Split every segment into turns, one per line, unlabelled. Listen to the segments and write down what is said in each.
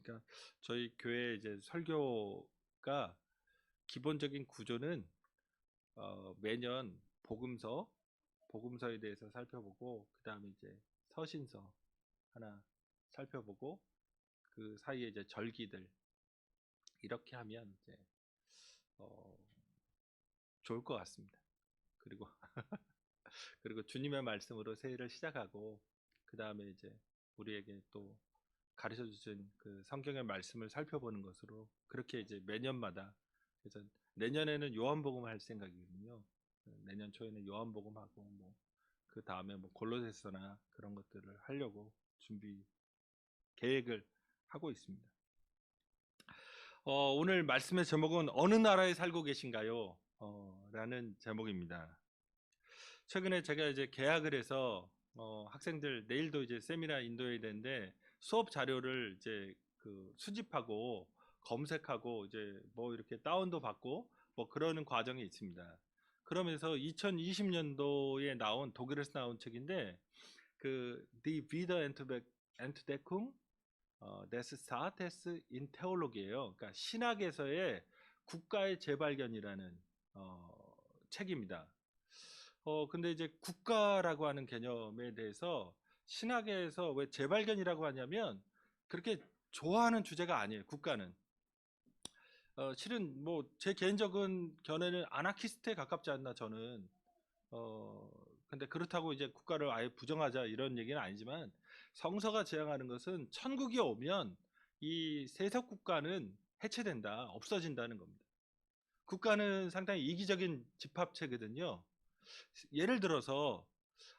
그러니까 저희 교회 이제 설교가 기본적인 구조는 매년 복음서에 대해서 살펴보고 그다음에 이제 서신서 하나 살펴보고 그 사이에 이제 절기들 이렇게 하면 이제 어, 좋을 것 같습니다. 그리고 주님의 말씀으로 새해를 시작하고 그다음에 이제 우리에게 또 가르쳐 주신 그 성경의 말씀을 살펴보는 것으로 그렇게 이제 매년마다, 그래서 내년에는 요한복음 할 생각이거든요. 내년 초에는 요한복음 하고 뭐 그 다음에 뭐 골로새서나 그런 것들을 하려고 준비 계획을 하고 있습니다. 오늘 말씀의 제목은 어느 나라에 살고 계신가요? 라는 제목입니다. 최근에 제가 이제 계약을 해서 학생들 내일도 이제 세미나 인도해야 되는데 수업 자료를 이제 그 수집하고 검색하고 이제 뭐 이렇게 다운도 받고 뭐 그러는 과정이 있습니다. 그러면서 2020년도에 나온 독일에서 나온 책인데 그 Die Wiederentdeckung des Staates in Theologie예요. 그러니까 신학에서의 국가의 재발견이라는 책입니다. 근데 이제 국가라고 하는 개념에 대해서 신학에서 왜 재발견이라고 하냐면 그렇게 좋아하는 주제가 아니에요. 국가는 실은 뭐 제 개인적인 견해는 아나키스트에 가깝지 않나 저는. 근데 그렇다고 이제 국가를 아예 부정하자 이런 얘기는 아니지만 성서가 지향하는 것은 천국이 오면 이 세속 국가는 해체된다, 없어진다는 겁니다. 국가는 상당히 이기적인 집합체거든요. 예를 들어서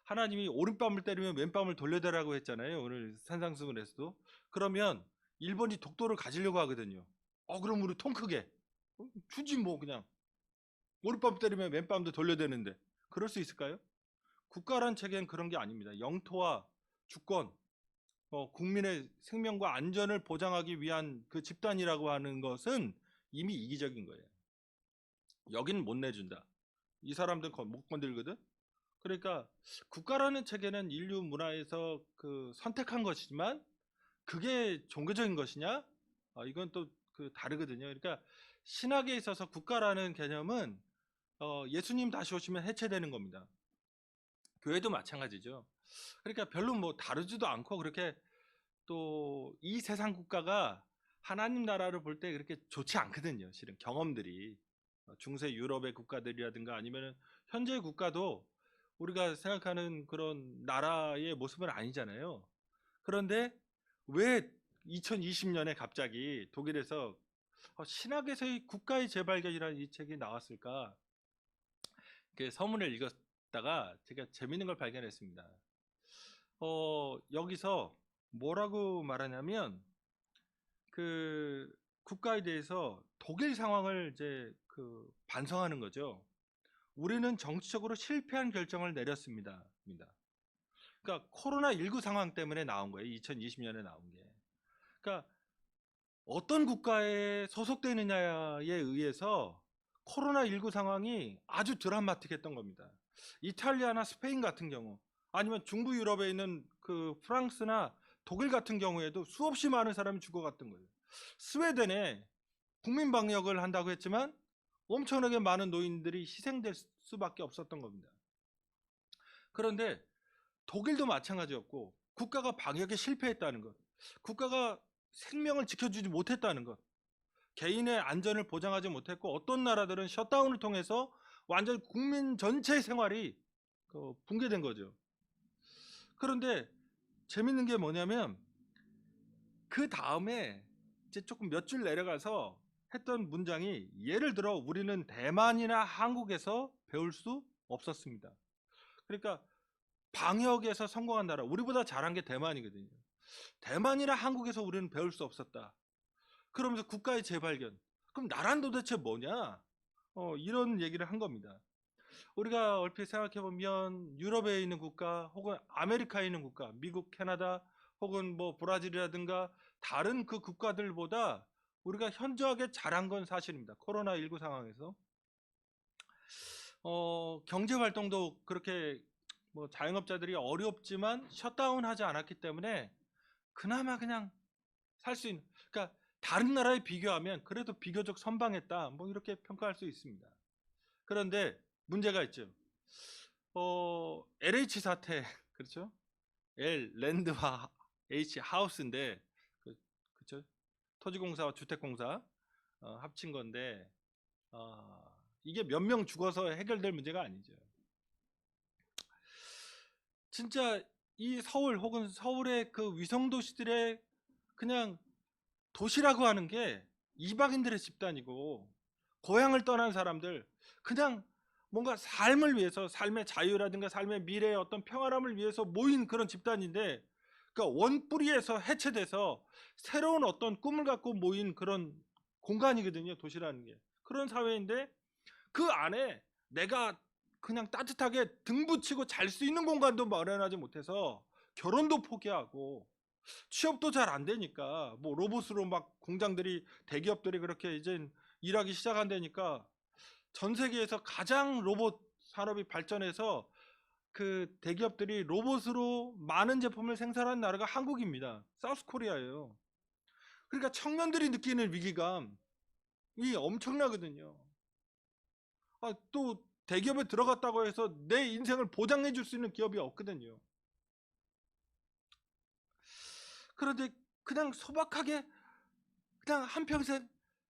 하나님이 오른밤을 때리면 왼밤을 돌려대라고 했잖아요. 오늘 산상수훈에서도. 그러면 일본이 독도를 가지려고 하거든요. 그럼 우리 통 크게 주지 뭐 그냥 오른밤 때리면 왼밤도 돌려대는데 그럴 수 있을까요? 국가란 체계는 그런 게 아닙니다. 영토와 주권, 국민의 생명과 안전을 보장하기 위한 그 집단이라고 하는 것은 이미 이기적인 거예요. 여기는 못 내준다. 이 사람들은 못 건들거든. 그러니까 국가라는 체계는 인류 문화에서 그 선택한 것이지만 그게 종교적인 것이냐? 이건 또 그 다르거든요. 그러니까 신학에 있어서 국가라는 개념은 예수님 다시 오시면 해체되는 겁니다. 교회도 마찬가지죠. 그러니까 별로 뭐 다르지도 않고 그렇게 또 이 세상 국가가 하나님 나라를 볼 때 그렇게 좋지 않거든요. 실은 경험들이 중세 유럽의 국가들이라든가 아니면 현재 국가도 우리가 생각하는 그런 나라의 모습은 아니잖아요. 그런데 왜 2020년에 갑자기 독일에서 신학에서의 국가의 재발견이라는 이 책이 나왔을까? 그 서문을 읽었다가 제가 재밌는 걸 발견했습니다. 여기서 뭐라고 말하냐면 그 국가에 대해서 독일 상황을 이제 그 반성하는 거죠. 우리는 정치적으로 실패한 결정을 내렸습니다. 그러니까 코로나19 상황 때문에 나온 거예요. 2020년에 나온 게. 그러니까 어떤 국가에 소속되느냐에 의해서 코로나19 상황이 아주 드라마틱했던 겁니다. 이탈리아나 스페인 같은 경우 아니면 중부 유럽에 있는 그 프랑스나 독일 같은 경우에도 수없이 많은 사람이 죽어갔던 거예요. 스웨덴에 국민 방역을 한다고 했지만 엄청나게 많은 노인들이 희생될 수밖에 없었던 겁니다. 그런데 독일도 마찬가지였고 국가가 방역에 실패했다는 것, 국가가 생명을 지켜주지 못했다는 것, 개인의 안전을 보장하지 못했고 어떤 나라들은 셧다운을 통해서 완전 국민 전체의 생활이 붕괴된 거죠. 그런데 재밌는 게 뭐냐면 그 다음에 이제 조금 몇 줄 내려가서 했던 문장이 예를 들어 우리는 대만이나 한국에서 배울 수 없었습니다. 그러니까 방역에서 성공한 나라, 우리보다 잘한 게 대만이거든요. 대만이나 한국에서 우리는 배울 수 없었다. 그러면서 국가의 재발견. 그럼 나란 도대체 뭐냐? 이런 얘기를 한 겁니다. 우리가 얼핏 생각해보면 유럽에 있는 국가 혹은 아메리카에 있는 국가, 미국, 캐나다 혹은 뭐 브라질이라든가 다른 그 국가들보다 우리가 현저하게 잘한 건 사실입니다. 코로나19 상황에서. 경제 활동도 그렇게 뭐 자영업자들이 어렵지만 셧다운 하지 않았기 때문에 그나마 그냥 살 수 있는. 그러니까 다른 나라에 비교하면 그래도 비교적 선방했다, 뭐 이렇게 평가할 수 있습니다. 그런데 문제가 있죠. LH 사태 그렇죠? L 랜드와 H 하우스인데 그렇죠? 토지공사와 주택공사 합친 건데 이게 몇 명 죽어서 해결될 문제가 아니죠. 진짜 이 서울 혹은 서울의 그 위성 도시들의 그냥 도시라고 하는 게 이방인들의 집단이고, 고향을 떠난 사람들, 그냥 뭔가 삶을 위해서, 삶의 자유라든가 삶의 미래의 어떤 평화람을 위해서 모인 그런 집단인데, 그러니까 원뿌리에서 해체돼서 새로운 어떤 꿈을 갖고 모인 그런 공간이거든요, 도시라는 게. 그런 사회인데 그 안에 내가 그냥 따뜻하게 등 붙이고 잘 수 있는 공간도 마련하지 못해서 결혼도 포기하고, 취업도 잘 안 되니까 뭐 로봇으로 막 공장들이, 대기업들이 그렇게 이제 일하기 시작한다니까, 전 세계에서 가장 로봇 산업이 발전해서 그 대기업들이 로봇으로 많은 제품을 생산하는 나라가 한국입니다. 사우스 코리아예요. 그러니까 청년들이 느끼는 위기감이 엄청나거든요. 또 대기업에 들어갔다고 해서 내 인생을 보장해 줄 수 있는 기업이 없거든요. 그런데 그냥 소박하게 그냥 한평생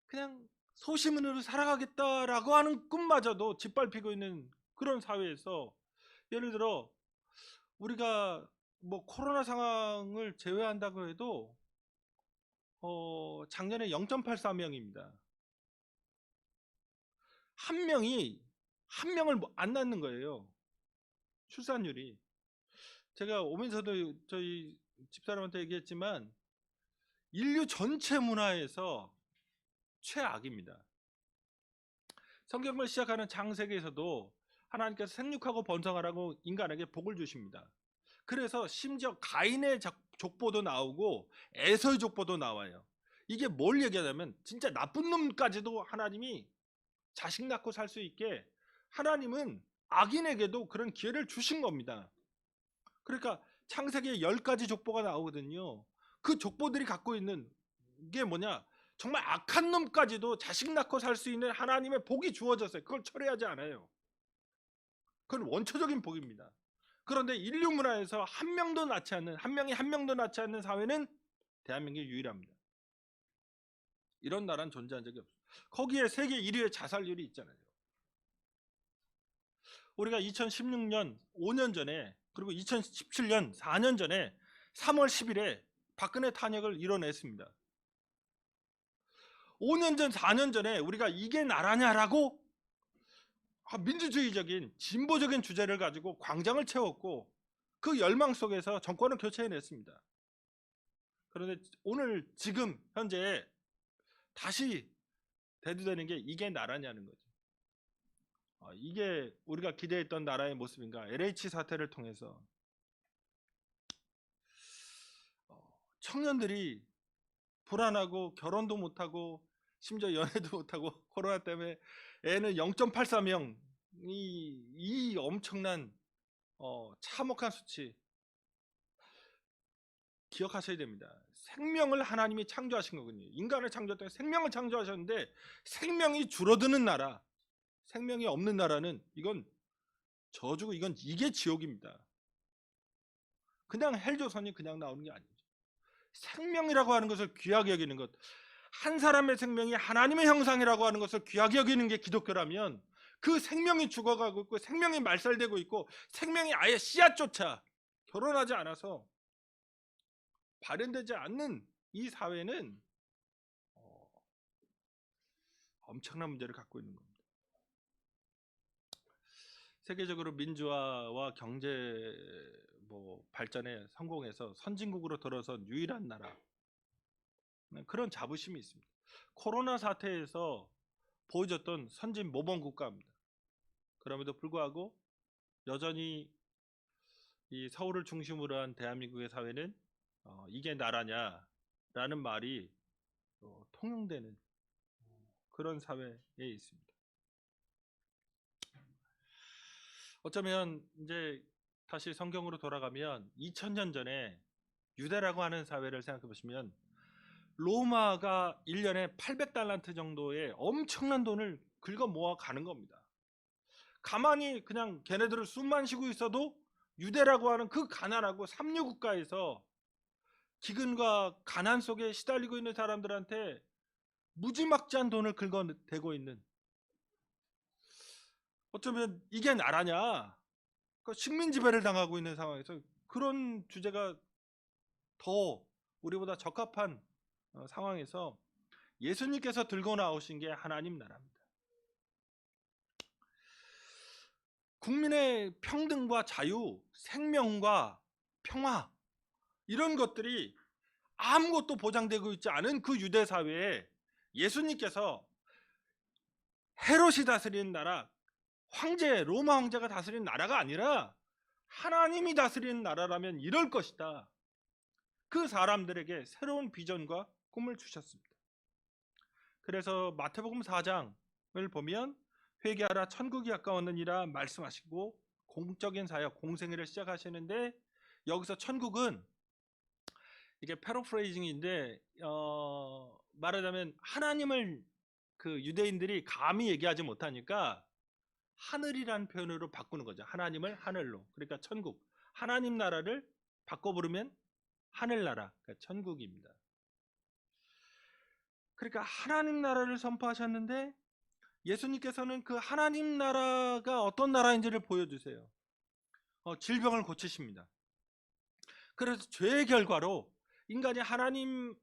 그냥 소시민으로 살아가겠다라고 하는 꿈마저도 짓밟히고 있는 그런 사회에서, 예를 들어 우리가 뭐 코로나 상황을 제외한다고 해도 작년에 0.84명입니다. 한 명을 안 낳는 거예요, 출산율이. 제가 오면서도 저희 집사람한테 얘기했지만 인류 전체 문화에서 최악입니다. 성경을 시작하는 창세기에서도 하나님께서 생육하고 번성하라고 인간에게 복을 주십니다. 그래서 심지어 가인의 족보도 나오고 에서의 족보도 나와요. 이게 뭘 얘기하냐면 진짜 나쁜 놈까지도 하나님이 자식 낳고 살 수 있게 하나님은 악인에게도 그런 기회를 주신 겁니다. 그러니까 창세기에 10가지 족보가 나오거든요. 그 족보들이 갖고 있는 게 뭐냐, 정말 악한 놈까지도 자식 낳고 살 수 있는 하나님의 복이 주어졌어요. 그걸 철회하지 않아요. 그건 원초적인 복입니다. 그런데 인류 문화에서 한 명도 낳지 않는, 한 명이 한 명도 낳지 않는 사회는 대한민국이 유일합니다. 이런 나라는 존재한 적이 없어요. 거기에 세계 1위의 자살률이 있잖아요. 우리가 2016년 5년 전에, 그리고 2017년 4년 전에 3월 10일에 박근혜 탄핵을 이뤄냈습니다. 5년 전 4년 전에 우리가 이게 나라냐라고 민주주의적인 진보적인 주제를 가지고 광장을 채웠고, 그 열망 속에서 정권을 교체해냈습니다. 그런데 오늘 지금 현재 다시 대두되는 게 이게 나라냐는 거죠. 이게 우리가 기대했던 나라의 모습인가? LH 사태를 통해서 청년들이 불안하고 결혼도 못하고 심지어 연애도 못하고 코로나 때문에 애는 0.84명, 이 엄청난 참혹한 수치 기억하셔야 됩니다. 생명을 하나님이 창조하신 거거든요. 인간을 창조했다, 생명을 창조하셨는데 생명이 줄어드는 나라, 생명이 없는 나라는 이건 저주고, 이게 지옥입니다. 그냥 헬조선이 그냥 나오는 게 아니죠. 생명이라고 하는 것을 귀하게 여기는 것, 한 사람의 생명이 하나님의 형상이라고 하는 것을 귀하게 여기는 게 기독교라면, 그 생명이 죽어가고 있고 생명이 말살되고 있고 생명이 아예 씨앗조차 결혼하지 않아서 발현되지 않는 이 사회는 엄청난 문제를 갖고 있는 겁니다. 세계적으로 민주화와 경제 발전에 성공해서 선진국으로 들어선 유일한 나라, 그런 자부심이 있습니다. 코로나 사태에서 보여줬던 선진 모범 국가입니다. 그럼에도 불구하고 여전히 이 서울을 중심으로 한 대한민국의 사회는 이게 나라냐라는 말이 통용되는 그런 사회에 있습니다. 어쩌면 이제 다시 성경으로 돌아가면 2000년 전에 유대라고 하는 사회를 생각해 보시면 로마가 1년에 800달란트 정도의 엄청난 돈을 긁어 모아 가는 겁니다. 가만히 그냥 걔네들을 숨만 쉬고 있어도 유대라고 하는 그 가난하고 삼류 국가에서 기근과 가난 속에 시달리고 있는 사람들한테 무지막지한 돈을 긁어대고 있는, 어쩌면 이게 나라냐, 식민 지배를 당하고 있는 상황에서 그런 주제가 더 우리보다 적합한 상황에서 예수님께서 들고 나오신 게 하나님 나라입니다. 국민의 평등과 자유, 생명과 평화, 이런 것들이 아무것도 보장되고 있지 않은 그 유대 사회에 예수님께서 헤롯이 다스리는 나라, 황제, 로마 황제가 다스리는 나라가 아니라 하나님이 다스리는 나라라면 이럴 것이다. 그 사람들에게 새로운 비전과 꿈을 주셨습니다. 그래서 마태복음 4장을 보면 회개하라 천국이 가까웠느니라 말씀하시고 공적인 사역, 공생애를 시작하시는데, 여기서 천국은 이게 패러프레이징인데 말하자면 하나님을 그 유대인들이 감히 얘기하지 못하니까 하늘이라는 표현으로 바꾸는 거죠. 하나님을 하늘로. 그러니까 천국, 하나님 나라를 바꿔 부르면 하늘나라, 그러니까 천국입니다. 그러니까 하나님 나라를 선포하셨는데 예수님께서는 그 하나님 나라가 어떤 나라인지를 보여주세요. 질병을 고치십니다. 그래서 죄의 결과로 인간이 하나님을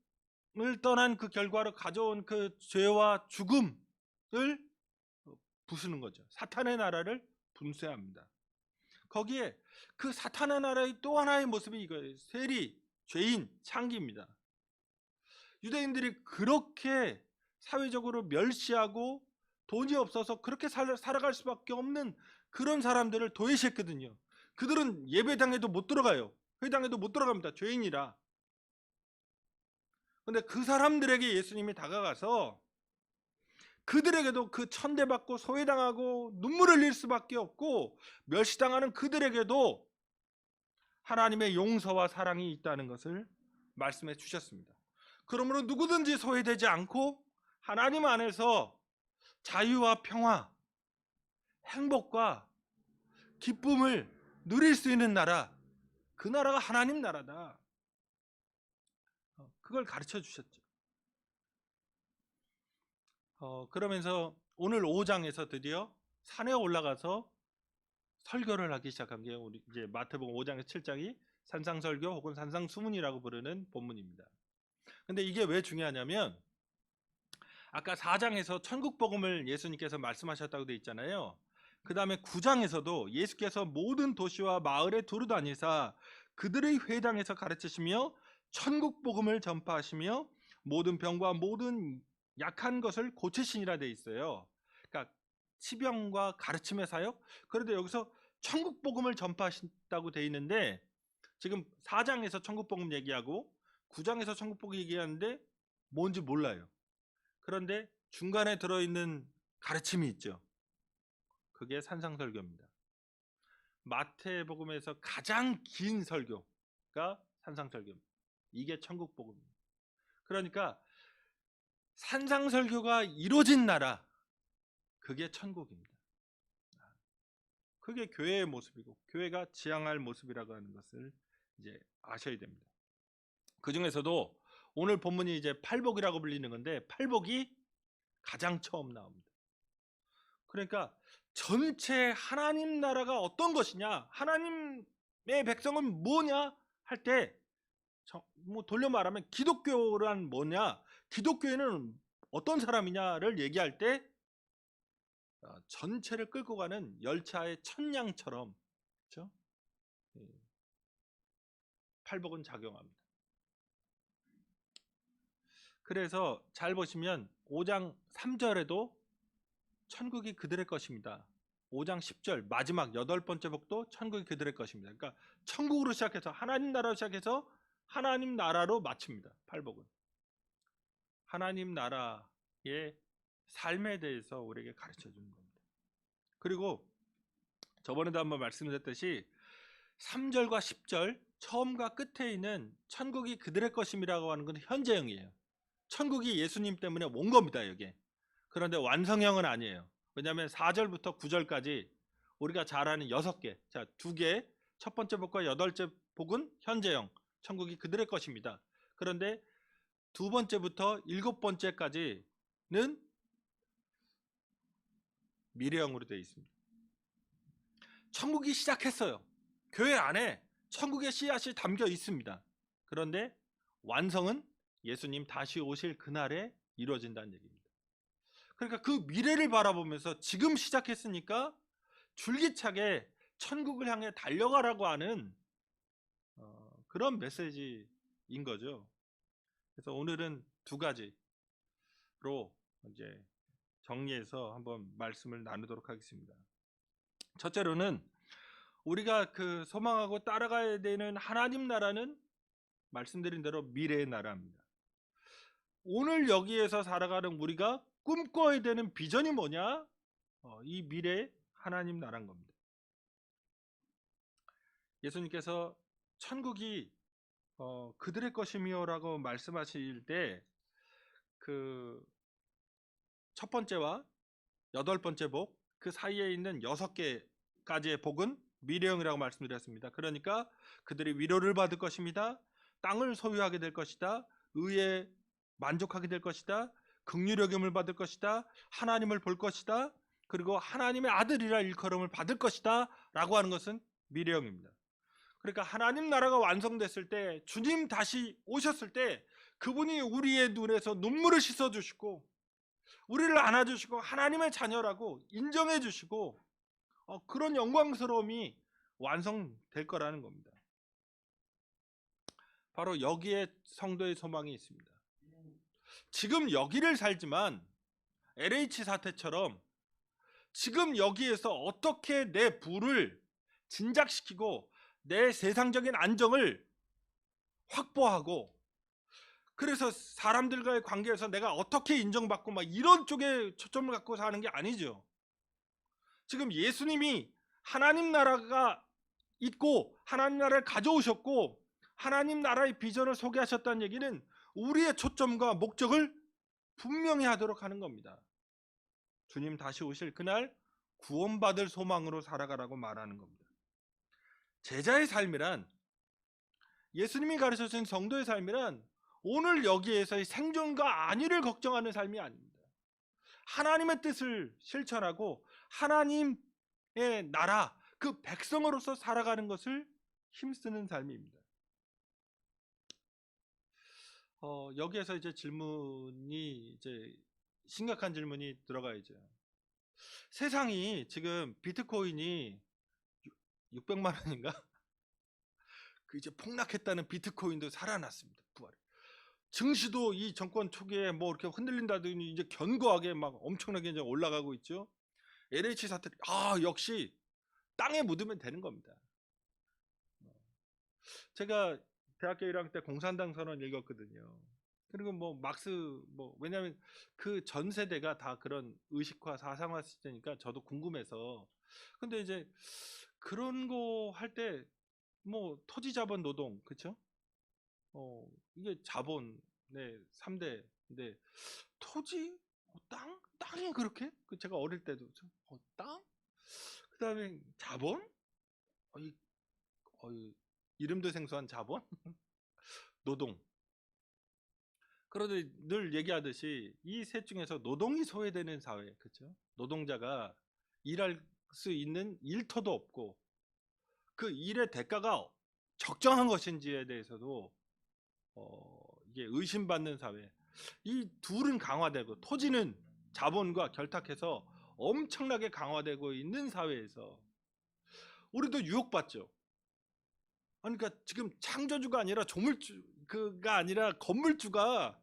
떠난 그 결과로 가져온 그 죄와 죽음을 부수는 거죠. 사탄의 나라를 분쇄합니다. 거기에 그 사탄의 나라의 또 하나의 모습이 이거예요. 세리, 죄인, 창기입니다. 유대인들이 그렇게 사회적으로 멸시하고 돈이 없어서 그렇게 살아갈 수밖에 없는 그런 사람들을 도외시했거든요. 그들은 예배당에도 못 들어가요. 회당에도 못 들어갑니다. 죄인이라. 근데 그 사람들에게 예수님이 다가가서 그들에게도 그 천대받고 소외당하고 눈물을 흘릴 수밖에 없고 멸시당하는 그들에게도 하나님의 용서와 사랑이 있다는 것을 말씀해 주셨습니다. 그러므로 누구든지 소외되지 않고 하나님 안에서 자유와 평화, 행복과 기쁨을 누릴 수 있는 나라, 그 나라가 하나님 나라다. 그걸 가르쳐 주셨죠. 그러면서 오늘 5장에서 드디어 산에 올라가서 설교를 하기 시작한 게 우리 이제 마태복음 5장에서 7장이 산상설교 혹은 산상수문이라고 부르는 본문입니다. 근데 이게 왜 중요하냐면 아까 4장에서 천국 복음을 예수님께서 말씀하셨다고 돼 있잖아요. 그 다음에 9장에서도 예수께서 모든 도시와 마을에 두루 다니사 그들의 회당에서 가르치시며 천국 복음을 전파하시며 모든 병과 모든 약한 것을 고치시니라 돼 있어요. 그러니까 치병과 가르침의 사역. 그런데 여기서 천국 복음을 전파하신다고 돼 있는데 지금 4장에서 천국 복음 얘기하고 9장에서 천국 복음 얘기하는데 뭔지 몰라요. 그런데 중간에 들어있는 가르침이 있죠. 그게 산상설교입니다. 마태복음에서 가장 긴 설교가 산상설교입니다. 이게 천국복음입니다. 그러니까 산상설교가 이루어진 나라, 그게 천국입니다. 그게 교회의 모습이고 교회가 지향할 모습이라고 하는 것을 이제 아셔야 됩니다. 그 중에서도 오늘 본문이 이제 팔복이라고 불리는 건데 팔복이 가장 처음 나옵니다. 그러니까 전체 하나님 나라가 어떤 것이냐, 하나님의 백성은 뭐냐 할 때 뭐 돌려 말하면 기독교란 뭐냐, 기독교인은 어떤 사람이냐를 얘기할 때 전체를 끌고 가는 열차의 천냥처럼, 그렇죠? 팔복은 작용합니다. 그래서 잘 보시면 5장 3절에도 천국이 그들의 것입니다. 5장 10절 마지막 8번째 복도 천국이 그들의 것입니다. 그러니까 천국으로 시작해서 하나님 나라로 시작해서 하나님 나라로 마칩니다. 팔복은 하나님 나라의 삶에 대해서 우리에게 가르쳐 주는 겁니다. 그리고 저번에도 한번 말씀드렸듯이 3절과 10절 처음과 끝에 있는 천국이 그들의 것임이라고 하는 건 현재형이에요. 천국이 예수님 때문에 온 겁니다, 여기. 그런데 완성형은 아니에요. 왜냐하면 4절부터 9절까지 우리가 잘 아는 6개, 자, 2개, 첫 번째 복과 8째 복은 현재형, 천국이 그들의 것입니다. 그런데 두 번째부터 7번째까지는 미래형으로 되어 있습니다. 천국이 시작했어요. 교회 안에 천국의 씨앗이 담겨 있습니다. 그런데 완성은 예수님 다시 오실 그날에 이루어진다는 얘기입니다. 그러니까 그 미래를 바라보면서 지금 시작했으니까 줄기차게 천국을 향해 달려가라고 하는 그런 메시지인 거죠. 그래서 오늘은 두 가지로 이제 정리해서 한번 말씀을 나누도록 하겠습니다. 첫째로는 우리가 그 소망하고 따라가야 되는 하나님 나라는 말씀드린 대로 미래의 나라입니다. 오늘 여기에서 살아가는 우리가 꿈꿔야 되는 비전이 뭐냐? 이 미래의 하나님 나라인 겁니다. 예수님께서 천국이 그들의 것이며라고 말씀하실 때 그 첫 번째와 8번째 복, 그 사이에 있는 6개까지의 복은 미래형이라고 말씀드렸습니다. 그러니까 그들이 위로를 받을 것입니다. 땅을 소유하게 될 것이다. 의에 만족하게 될 것이다. 긍휼 여김을 받을 것이다. 하나님을 볼 것이다. 그리고 하나님의 아들이라 일컬음을 받을 것이다 라고 하는 것은 미래형입니다. 그러니까 하나님 나라가 완성됐을 때, 주님 다시 오셨을 때 그분이 우리의 눈에서 눈물을 씻어주시고 우리를 안아주시고 하나님의 자녀라고 인정해 주시고 그런 영광스러움이 완성될 거라는 겁니다. 바로 여기에 성도의 소망이 있습니다. 지금 여기를 살지만 LH 사태처럼 지금 여기에서 어떻게 내 부를 진작시키고 내 세상적인 안정을 확보하고, 그래서 사람들과의 관계에서 내가 어떻게 인정받고 막 이런 쪽에 초점을 갖고 사는 게 아니죠. 지금 예수님이 하나님 나라가 있고 하나님 나라를 가져오셨고 하나님 나라의 비전을 소개하셨다는 얘기는 우리의 초점과 목적을 분명히 하도록 하는 겁니다. 주님 다시 오실 그날 구원받을 소망으로 살아가라고 말하는 겁니다. 제자의 삶이란, 예수님이 가르쳐주신 성도의 삶이란 오늘 여기에서의 생존과 안위를 걱정하는 삶이 아닙니다. 하나님의 뜻을 실천하고 하나님의 나라, 그 백성으로서 살아가는 것을 힘쓰는 삶입니다. 여기에서 이제 질문이, 이제 심각한 질문이 들어가야죠. 세상이 지금 비트코인이 600만 원인가? 그 이제 폭락했다는 비트코인도 살아났습니다. 부활. 증시도 이 정권 초기에 뭐 이렇게 흔들린다더니 이제 견고하게 막 엄청나게 이제 올라가고 있죠. LH 사태, 역시 땅에 묻으면 되는 겁니다. 제가 대학교 1학년 때 공산당 선언 읽었거든요. 그리고 뭐 막스, 왜냐면 그 전 세대가 다 그런 의식화 사상화 시대니까 저도 궁금해서. 근데 이제 그런 거 할 때 뭐 토지 자본 노동, 그쵸? 이게 자본의 3대인데 토지, 땅이 그렇게? 제가 어릴 때도 땅? 그다음에 자본? 어이, 이름도 생소한 자본? 노동. 그런데 늘 얘기하듯이 이 셋 중에서 노동이 소외되는 사회, 그렇죠? 노동자가 일할 수 있는 일터도 없고 그 일의 대가가 적정한 것인지에 대해서도 이게 의심받는 사회. 이 둘은 강화되고 토지는 자본과 결탁해서 엄청나게 강화되고 있는 사회에서 우리도 유혹받죠. 그러니까 지금 창조주가 아니라 조물주가 아니라 건물주가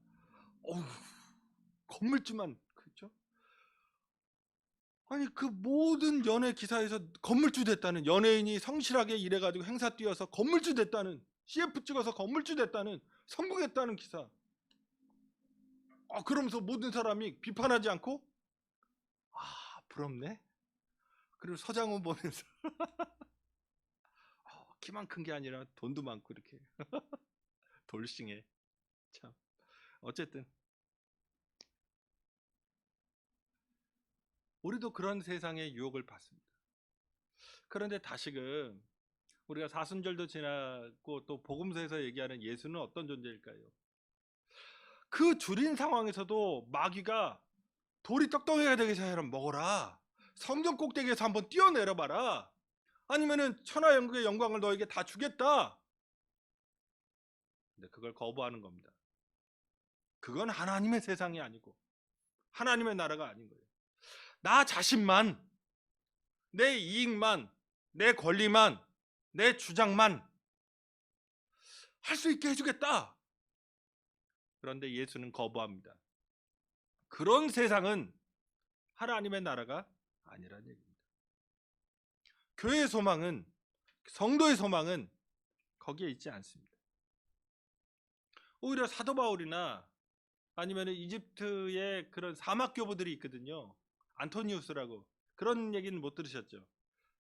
건물주만, 그렇죠? 아니 그 모든 연예 기사에서 건물주 됐다는, 연예인이 성실하게 일해가지고 행사 뛰어서 건물주 됐다는, CF 찍어서 건물주 됐다는, 성공했다는 기사. 그러면서 모든 사람이 비판하지 않고 부럽네. 그리고 서장훈 보면서 키만 큰 게 아니라 돈도 많고 이렇게 돌싱해. 참 어쨌든 우리도 그런 세상의 유혹을 받습니다. 그런데 다시금 우리가 사순절도 지나고 또 복음서에서 얘기하는 예수는 어떤 존재일까요? 그 줄인 상황에서도 마귀가 돌이 떡덩이가 되게 해서 먹어라. 성전 꼭대기에서 한번 뛰어내려봐라. 아니면은 천하영국의 영광을 너에게 다 주겠다. 근데 그걸 거부하는 겁니다. 그건 하나님의 세상이 아니고 하나님의 나라가 아닌 거예요. 나 자신만, 내 이익만, 내 권리만, 내 주장만 할 수 있게 해주겠다. 그런데 예수는 거부합니다. 그런 세상은 하나님의 나라가 아니라는 얘기입니다. 교회의 소망은, 성도의 소망은 거기에 있지 않습니다. 오히려 사도 바울이나 아니면 이집트의 그런 사막교부들이 있거든요. 안토니우스라고. 그런 얘기는 못 들으셨죠?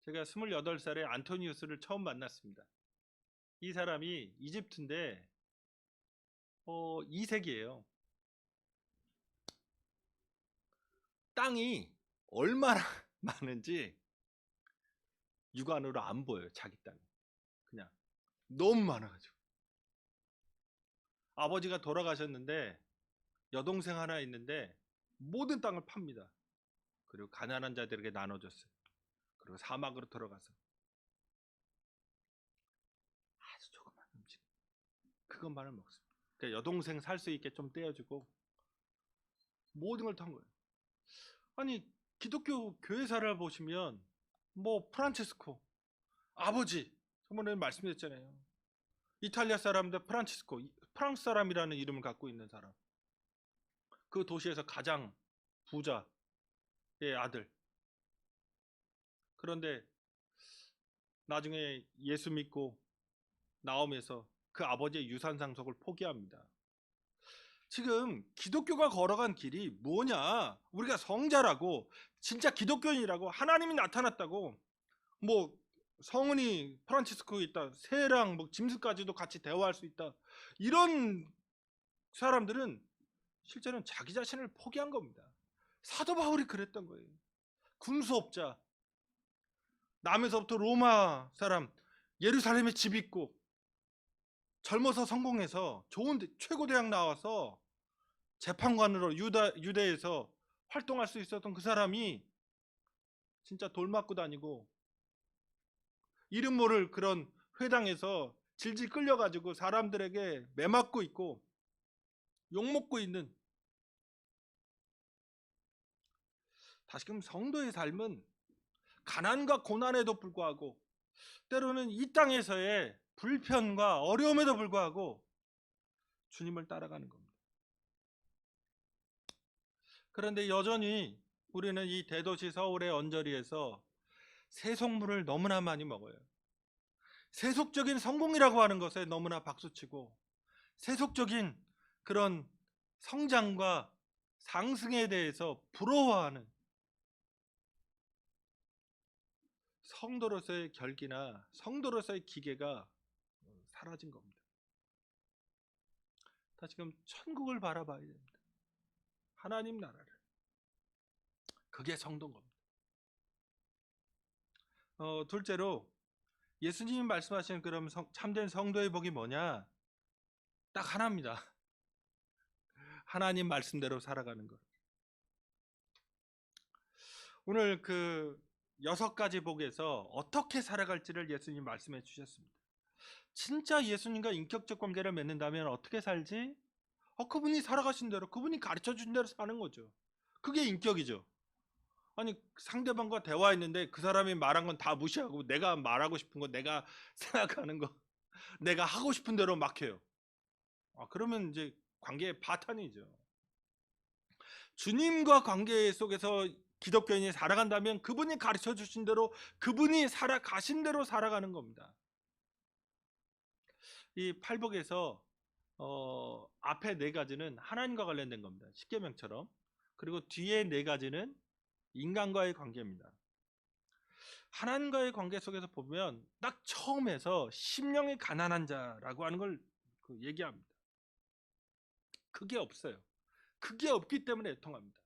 제가 28살에 안토니우스를 처음 만났습니다. 이 사람이 이집트인데 2세기예요. 땅이 얼마나 많은지 육안으로 안 보여요. 자기 땅이. 그냥 너무 많아가지고. 아버지가 돌아가셨는데 여동생 하나 있는데 모든 땅을 팝니다. 그리고 가난한 자들에게 나눠줬어요. 그리고 사막으로 들어가서 아주 조그만 음식 그것만을 먹습니다. 그러니까 여동생 살 수 있게 좀 떼어주고 모든 걸 탄 거예요. 아니 기독교 교회사를 보시면 뭐 프란체스코 아버지 저번에 말씀드렸잖아요. 이탈리아 사람인데 프란체스코 프랑스 사람이라는 이름을 갖고 있는 사람. 그 도시에서 가장 부자의 아들. 그런데 나중에 예수 믿고 나오면서 그 아버지의 유산 상속을 포기합니다. 지금 기독교가 걸어간 길이 뭐냐? 우리가 성자라고 진짜 기독교인이라고 하나님이 나타났다고 뭐 성은이 프란치스코 있다 새랑 뭐 짐승까지도 같이 대화할 수 있다 이런 사람들은 실제는 자기 자신을 포기한 겁니다. 사도 바울이 그랬던 거예요. 군수업자 남에서부터 로마 사람 예루살렘에 집 있고 젊어서 성공해서 좋은 최고 대학 나와서 재판관으로 유대에서 활동할 수 있었던 그 사람이 진짜 돌 맞고 다니고 이름 모를 그런 회당에서 질질 끌려가지고 사람들에게 매맞고 있고 욕먹고 있는 다시금 성도의 삶은 가난과 고난에도 불구하고 때로는 이 땅에서의 불편과 어려움에도 불구하고 주님을 따라가는 겁니다. 그런데 여전히 우리는 이 대도시 서울의 언저리에서 세속물을 너무나 많이 먹어요. 세속적인 성공이라고 하는 것에 너무나 박수치고 세속적인 그런 성장과 상승에 대해서 부러워하는 성도로서의 결기나 성도로서의 기계가 사라진 겁니다. 다시금 천국을 바라봐야 됩니다. 하나님 나라를. 그게 성도인 겁니다. 둘째로 예수님이 말씀하시는 그럼 참된 성도의 복이 뭐냐? 딱 하나입니다. 하나님 말씀대로 살아가는 것. 오늘 그 6가지 복에서 어떻게 살아갈지를 예수님 말씀해 주셨습니다. 진짜 예수님과 인격적 관계를 맺는다면 어떻게 살지? 그분이 살아가신 대로 그분이 가르쳐 준 대로 사는 거죠. 그게 인격이죠. 아니 상대방과 대화했는데 그 사람이 말한 건 다 무시하고 내가 말하고 싶은 거 내가 생각하는 거 내가 하고 싶은 대로 막 해요. 그러면 이제 관계의 파탄이죠. 주님과 관계 속에서 기독교인이 살아간다면 그분이 가르쳐 주신 대로 그분이 살아가신 대로 살아가는 겁니다. 이 팔복에서 앞에 4가지는 하나님과 관련된 겁니다. 십계명처럼. 그리고 뒤에 4가지는 인간과의 관계입니다. 하나님과의 관계 속에서 보면 딱 처음에서 심령이 가난한 자라고 하는 걸 얘기합니다. 그게 없어요. 그게 없기 때문에 애통합니다.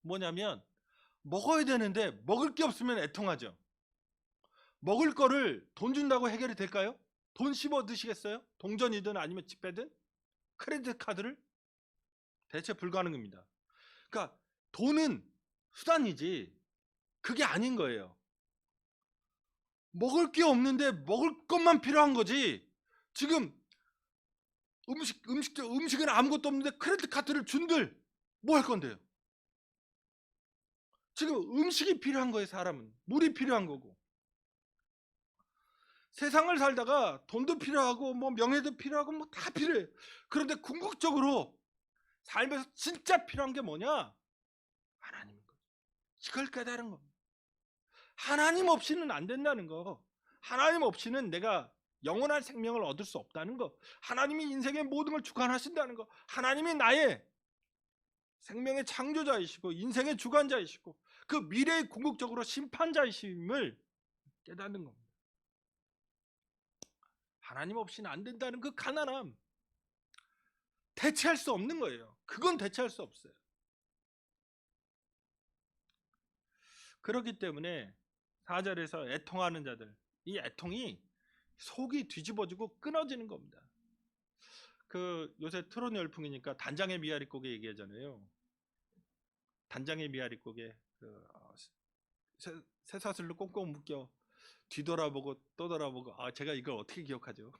뭐냐면 먹어야 되는데 먹을 게 없으면 애통하죠. 먹을 거를 돈 준다고 해결이 될까요? 돈 씹어 드시겠어요? 동전이든 아니면 지폐든 크레딧 카드를? 대체 불가능합니다. 그러니까 돈은 수단이지 그게 아닌 거예요. 먹을 게 없는데 먹을 것만 필요한 거지. 지금 음식은 아무것도 없는데 크레딧 카드를 준들 뭐 할 건데요? 지금 음식이 필요한 거예요. 사람은 물이 필요한 거고. 세상을 살다가 돈도 필요하고 뭐 명예도 필요하고 뭐 다 필요해. 그런데 궁극적으로 삶에서 진짜 필요한 게 뭐냐? 하나님인 거죠. 이걸 깨달은 겁니다. 하나님 없이는 안 된다는 거. 하나님 없이는 내가 영원한 생명을 얻을 수 없다는 거. 하나님이 인생의 모든 걸 주관하신다는 거. 하나님이 나의 생명의 창조자이시고 인생의 주관자이시고 그 미래의 궁극적으로 심판자이심을 깨닫는 겁니다. 하나님 없이는 안 된다는 그 가난함 대체할 수 없는 거예요. 그건 대체할 수 없어요. 그렇기 때문에 4절에서 애통하는 자들, 이 애통이 속이 뒤집어지고 끊어지는 겁니다. 그 요새 트롯 열풍이니까 단장의 미아리고개 얘기하잖아요. 단장의 미아리고개 쇠사슬로 꽁꽁 묶여 뒤돌아보고 또 돌아보고 제가 이걸 어떻게 기억하죠?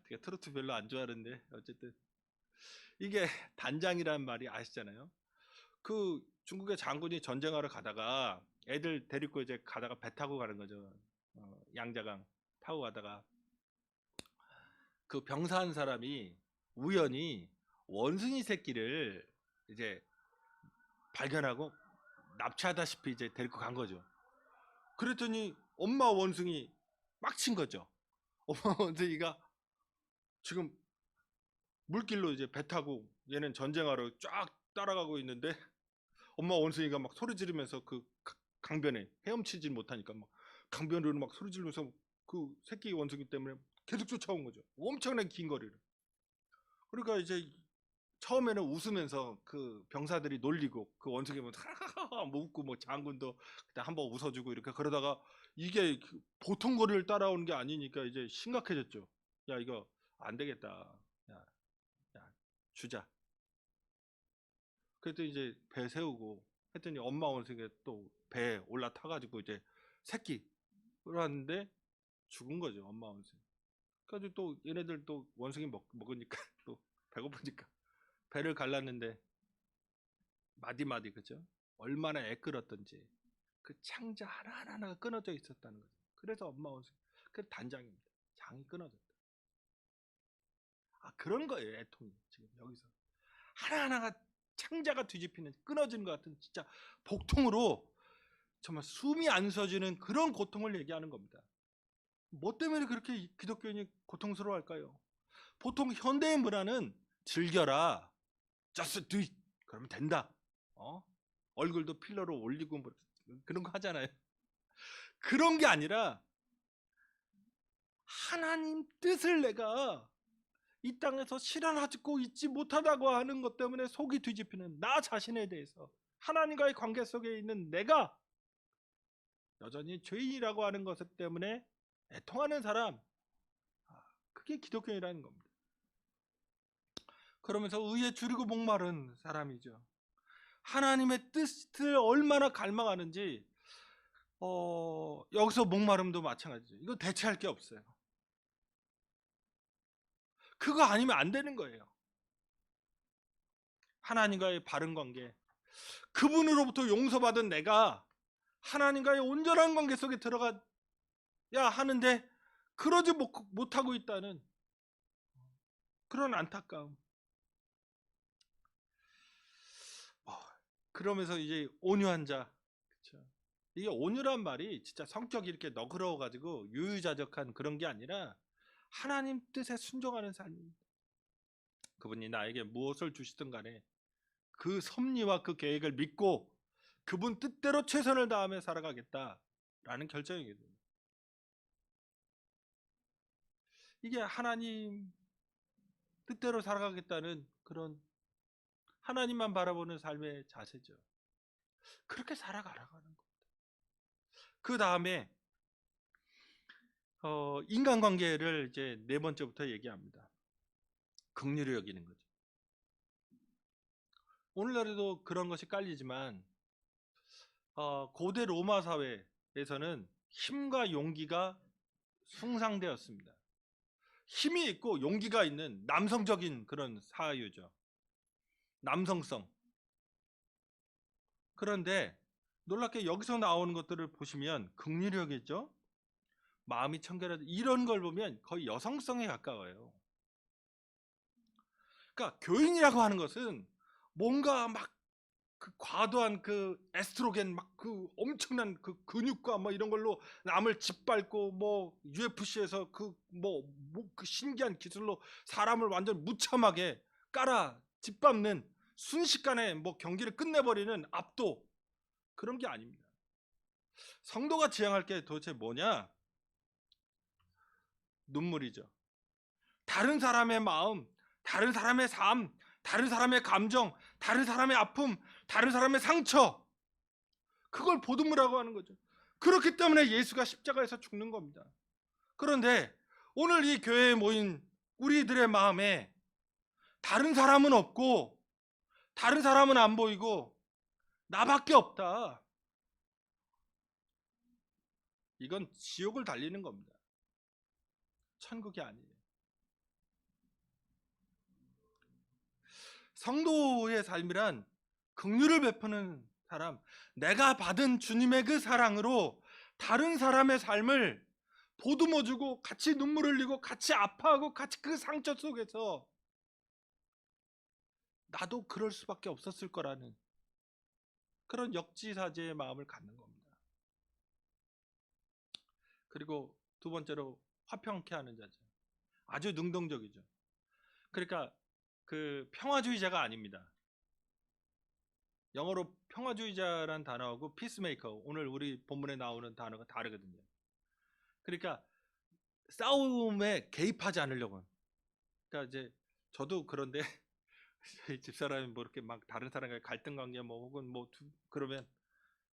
제가 트로트 별로 안 좋아하는데 어쨌든 이게 단장이라는 말이 아시잖아요. 그 중국의 장군이 전쟁하러 가다가 애들 데리고 이제 가다가 배 타고 가는 거죠. 양자강 타고 가다가 그 병사한 사람이 우연히 원숭이 새끼를 이제 발견하고 납치하다시피 이제 데리고 간 거죠. 그랬더니 엄마 원숭이 막 친 거죠. 엄마 원숭이가 지금 물길로 이제 배 타고 얘는 전쟁하러 쫙 따라가고 있는데 엄마 원숭이가 막 소리 지르면서 그 강변에 헤엄치지 못하니까 막 강변으로 막 소리 지르면서 그 새끼 원숭이 때문에 계속 쫓아온 거죠. 엄청나게 긴 거리를. 그러니까 이제 처음에는 웃으면서 그 병사들이 놀리고 그 원숭이 뭐 하하하 뭐 웃고 뭐 장군도 그때 한번 웃어주고 이렇게 그러다가 이게 보통 거리를 따라오는 게 아니니까 이제 심각해졌죠. 야 이거 안 되겠다. 야, 야 주자. 그랬더니 이제 배 세우고 했더니 엄마 원숭이가 또 배에 올라타가지고 이제 새끼 끌어왔는데 죽은 거죠 엄마 원숭이. 그래가지고 또 얘네들 또 원숭이 먹으니까 또 배고프니까 배를 갈랐는데 마디마디 그죠? 얼마나 애끓었던지 그 창자 하나하나가 끊어져 있었다는 거죠. 그래서 엄마 원숭이 그 단장입니다. 장이 끊어졌다. 그런 거예요 애통이 지금 여기서 하나하나가 창자가 뒤집히는 끊어지는 것 같은 진짜 복통으로 정말 숨이 안 쉬어지는 그런 고통을 얘기하는 겁니다. 뭐 때문에 그렇게 기독교인이 고통스러워할까요? 보통 현대의 문화는 즐겨라, just do it, 그러면 된다. 얼굴도 필러로 올리고 뭐 그런 거 하잖아요. 그런 게 아니라 하나님 뜻을 내가 이 땅에서 실현하고 있지 못하다고 하는 것 때문에 속이 뒤집히는 나 자신에 대해서 하나님과의 관계 속에 있는 내가 여전히 죄인이라고 하는 것 때문에 애통하는 사람, 그게 기독교인이라는 겁니다. 그러면서 의에 줄이고 목마른 사람이죠. 하나님의 뜻을 얼마나 갈망하는지 여기서 목마름도 마찬가지죠. 이거 대체할 게 없어요. 그거 아니면 안 되는 거예요. 하나님과의 바른 관계, 그분으로부터 용서받은 내가 하나님과의 온전한 관계 속에 들어가야 하는데 그러지 못하고 있다는 그런 안타까움. 그러면서 이제 온유한 자, 그렇죠? 이게 온유란 말이 진짜 성격이 이렇게 너그러워가지고 유유자적한 그런 게 아니라 하나님 뜻에 순종하는 삶입니다. 그분이 나에게 무엇을 주시든 간에 그 섭리와 그 계획을 믿고 그분 뜻대로 최선을 다하며 살아가겠다라는 결정이거든요. 이게 하나님 뜻대로 살아가겠다는 그런 하나님만 바라보는 삶의 자세죠. 그렇게 살아가라는 겁니다. 그 다음에 인간관계를 이제 네 번째부터 얘기합니다. 긍휼히 여기는 거죠. 오늘날에도 그런 것이 깔리지만 고대 로마 사회에서는 힘과 용기가 숭상되었습니다. 힘이 있고 용기가 있는 남성적인 그런 사유죠. 남성성. 그런데 놀랍게 여기서 나오는 것들을 보시면 긍휼히 여기죠. 마음이 청결하다. 이런 걸 보면 거의 여성성에 가까워요. 그러니까 교인이라고 하는 것은 뭔가 막 그 과도한 그 에스트로겐 막 그 엄청난 그 근육과 뭐 이런 걸로 남을 짓밟고 뭐 UFC에서 그 그 신기한 기술로 사람을 완전 무참하게 깔아 짓밟는 순식간에 뭐 경기를 끝내버리는 압도, 그런 게 아닙니다. 성도가 지향할 게 도대체 뭐냐? 눈물이죠. 다른 사람의 마음, 다른 사람의 삶, 다른 사람의 감정, 다른 사람의 아픔, 다른 사람의 상처, 그걸 보듬으라고 하는 거죠. 그렇기 때문에 예수가 십자가에서 죽는 겁니다. 그런데 오늘 이 교회에 모인 우리들의 마음에 다른 사람은 없고 다른 사람은 안 보이고 나밖에 없다. 이건 지옥을 달리는 겁니다. 천국이 아니에요. 성도의 삶이란 긍휼을 베푸는 사람, 내가 받은 주님의 그 사랑으로 다른 사람의 삶을 보듬어주고 같이 눈물 흘리고 같이 아파하고 같이 그 상처 속에서 나도 그럴 수밖에 없었을 거라는 그런 역지사지의 마음을 갖는 겁니다. 그리고 두 번째로 화평케 하는 자죠. 아주 능동적이죠. 그러니까 그 평화주의자가 아닙니다. 영어로 평화주의자란 단어하고 피스메이커, 오늘 우리 본문에 나오는 단어가 다르거든요. 그러니까 싸움에 개입하지 않으려고. 그러니까 이제 저도 그런데 집사람이 뭐 이렇게 막 다른 사람과 갈등 관계 뭐 혹은 뭐 그러면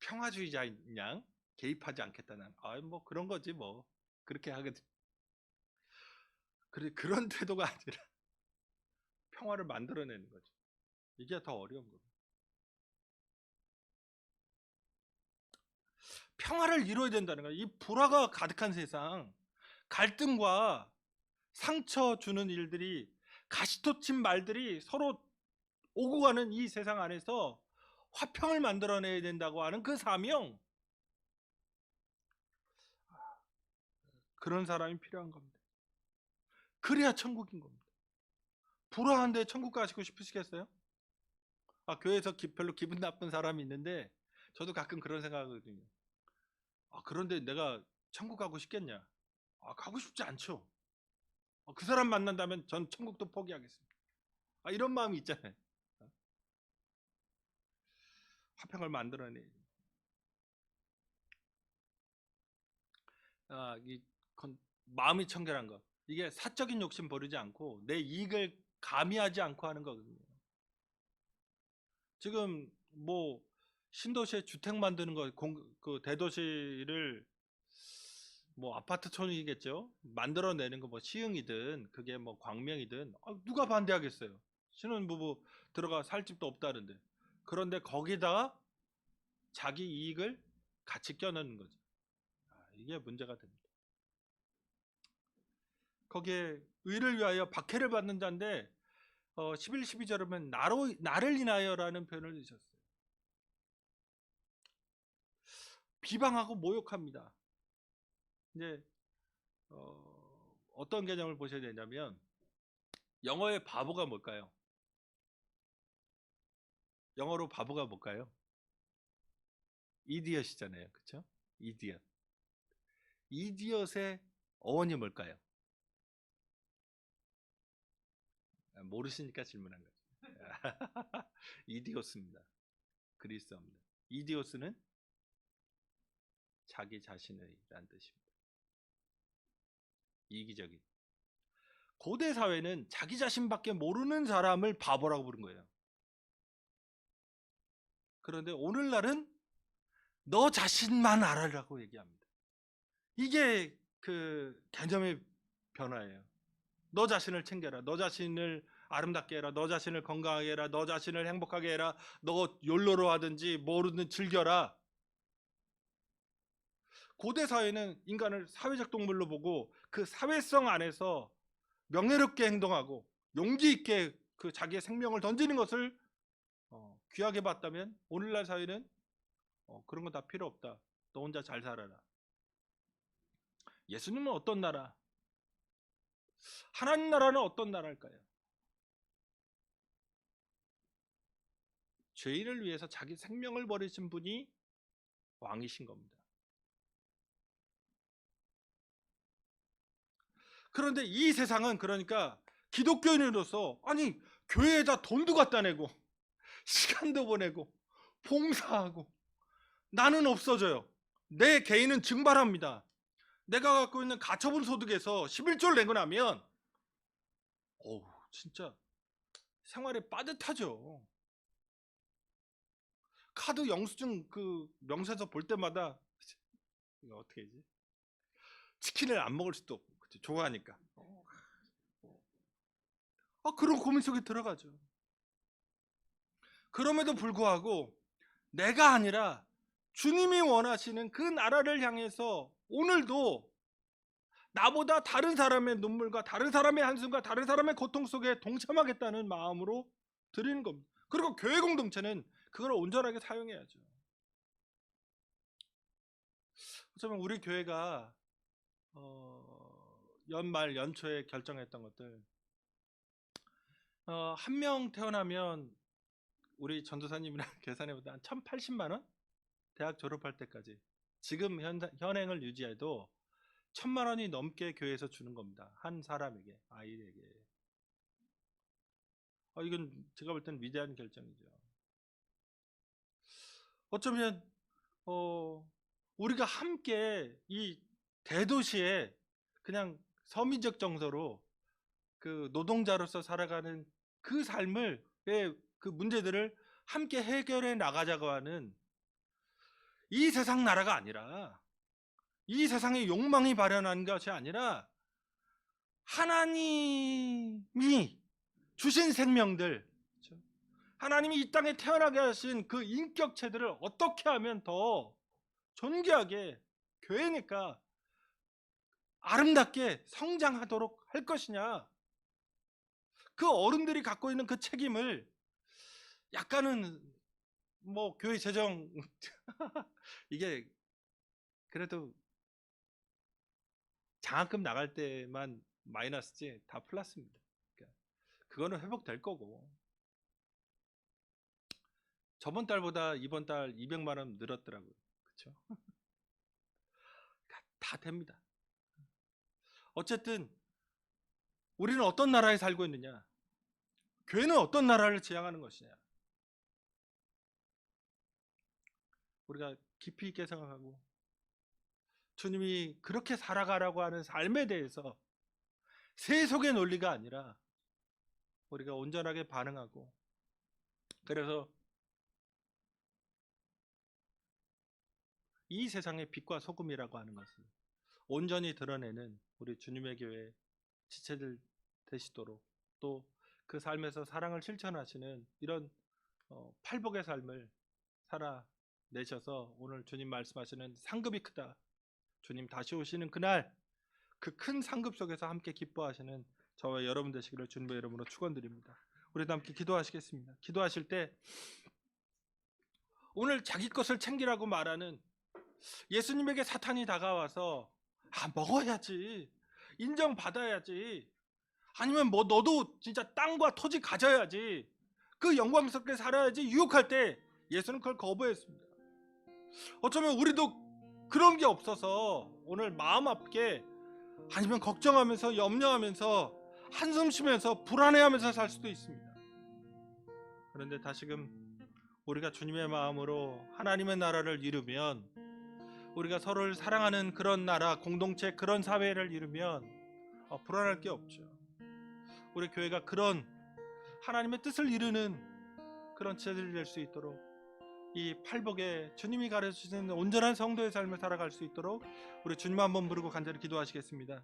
평화주의자인 양 개입하지 않겠다는, 뭐 그런 거지 뭐 그렇게 하거든. 그런 태도가 아니라 평화를 만들어내는 거죠. 이게 더 어려운 겁니다. 평화를 이루어야 된다는 거예요. 이 불화가 가득한 세상, 갈등과 상처 주는 일들이, 가시토친 말들이 서로 오고 가는 이 세상 안에서 화평을 만들어내야 된다고 하는 그 사명, 그런 사람이 필요한 겁니다. 그래야 천국인 겁니다. 불화한데 천국 가시고 싶으시겠어요? 교회에서 별로 기분 나쁜 사람이 있는데 저도 가끔 그런 생각하거든요. 그런데 내가 천국 가고 싶겠냐? 가고 싶지 않죠. 그 사람 만난다면 전 천국도 포기하겠습니다. 이런 마음이 있잖아요. 화평을 만들어내. 마음이 청결한 것. 이게 사적인 욕심 버리지 않고 내 이익을 가미하지 않고 하는 거거든요. 지금 뭐 신도시에 주택 만드는 거, 그 대도시를 뭐 아파트촌이겠죠. 만들어내는 거 뭐 시흥이든 그게 뭐 광명이든 누가 반대하겠어요. 신혼부부 들어가 살 집도 없다는데. 그런데 거기다가 자기 이익을 같이 껴넣는 거죠. 이게 문제가 됩니다. 거기에 의를 위하여 박해를 받는 자인데 11, 12절에 보면 나를 인하여라는 표현을 쓰셨어요. 비방하고 모욕합니다. 이제 어떤 개념을 보셔야 되냐면, 영어의 바보가 뭘까요? 영어로 바보가 뭘까요? 이디엇이잖아요. 그렇죠? 이디엇. 이디엇의 어원이 뭘까요? 모르시니까 질문한 거죠. 이디오스입니다. 그리스어입니다. 이디오스는 자기 자신의란 뜻입니다. 이기적인. 고대 사회는 자기 자신밖에 모르는 사람을 바보라고 부른 거예요. 그런데 오늘날은 너 자신만 알아라고 얘기합니다. 이게 그 개념의 변화예요. 너 자신을 챙겨라. 너 자신을 아름답게 해라. 너 자신을 건강하게 해라. 너 자신을 행복하게 해라. 너 욜로로 하든지 뭐로든 즐겨라. 고대 사회는 인간을 사회적 동물로 보고 그 사회성 안에서 명예롭게 행동하고 용기 있게 그 자기의 생명을 던지는 것을 귀하게 봤다면, 오늘날 사회는 그런 거 다 필요 없다. 너 혼자 잘 살아라. 예수님은 어떤 나라? 하나님 나라는 어떤 나라일까요? 죄인을 위해서 자기 생명을 버리신 분이 왕이신 겁니다. 그런데 이 세상은, 그러니까 기독교인으로서, 아니 교회에다 돈도 갖다 내고 시간도 보내고 봉사하고 나는 없어져요. 내 개인은 증발합니다. 내가 갖고 있는 가처분 소득에서 11조를 내고 나면 진짜 생활에 빠듯하죠. 카드 영수증 그 명세서 볼 때마다 이거 어떻게 하지? 치킨을 안 먹을 수도 없고, 그치? 좋아하니까. 그런 고민 속에 들어가죠. 그럼에도 불구하고 내가 아니라 주님이 원하시는 그 나라를 향해서 오늘도 나보다 다른 사람의 눈물과 다른 사람의 한숨과 다른 사람의 고통 속에 동참하겠다는 마음으로 드리는 겁니다. 그리고 교회 공동체는 그걸 온전하게 사용해야죠. 어쩌면 우리 교회가 연말 연초에 결정했던 것들, 한 명 태어나면 우리 전도사님이랑 계산해보다 한 1,080만 원? 대학 졸업할 때까지 지금 현행을 유지해도 1,000만 원이 넘게 교회에서 주는 겁니다. 한 사람에게, 아이에게. 이건 제가 볼 때는 위대한 결정이죠. 어쩌면 우리가 함께 이 대도시에 그냥 서민적 정서로 그 노동자로서 살아가는 그 삶을, 그 문제들을 함께 해결해 나가자고 하는 이 세상 나라가 아니라, 이 세상의 욕망이 발현한 것이 아니라 하나님이 주신 생명들, 하나님이 이 땅에 태어나게 하신 그 인격체들을 어떻게 하면 더 존귀하게 교회니까 아름답게 성장하도록 할 것이냐, 그 어른들이 갖고 있는 그 책임을, 약간은 뭐 교회 재정 이게 그래도 장학금 나갈 때만 마이너스지 다 플러스입니다. 그러니까 그거는 회복될 거고, 저번 달보다 이번 달 200만 원 늘었더라고요. 그렇죠? 다 됩니다. 어쨌든 우리는 어떤 나라에 살고 있느냐, 교회는 어떤 나라를 지향하는 것이냐, 우리가 깊이 있게 생각하고 주님이 그렇게 살아가라고 하는 삶에 대해서 세속의 논리가 아니라 우리가 온전하게 반응하고, 그래서 이 세상의 빛과 소금이라고 하는 것을 온전히 드러내는 우리 주님의 교회 지체들 되시도록, 또 그 삶에서 사랑을 실천하시는 이런 팔복의 삶을 살아내셔서 오늘 주님 말씀하시는 상급이 크다, 주님 다시 오시는 그날 그 큰 상급 속에서 함께 기뻐하시는 저와 여러분 되시기를 주님의 이름으로 축원드립니다. 우리도 함께 기도하시겠습니다. 기도하실 때 오늘 자기 것을 챙기라고 말하는 예수님에게 사탄이 다가와서 먹어야지, 인정받아야지, 아니면 뭐 너도 진짜 땅과 토지 가져야지, 그 영광스럽게 살아야지 유혹할 때 예수는 그걸 거부했습니다. 어쩌면 우리도 그런 게 없어서 오늘 마음 아프게, 아니면 걱정하면서 염려하면서 한숨 쉬면서 불안해하면서 살 수도 있습니다. 그런데 다시금 우리가 주님의 마음으로 하나님의 나라를 이루면, 우리가 서로를 사랑하는 그런 나라, 공동체, 그런 사회를 이루면 불안할 게 없죠. 우리 교회가 그런 하나님의 뜻을 이루는 그런 지체들이 될 수 있도록 이 팔복에 주님이 가르쳐 주시는 온전한 성도의 삶을 살아갈 수 있도록 우리 주님 한번 부르고 간절히 기도하시겠습니다.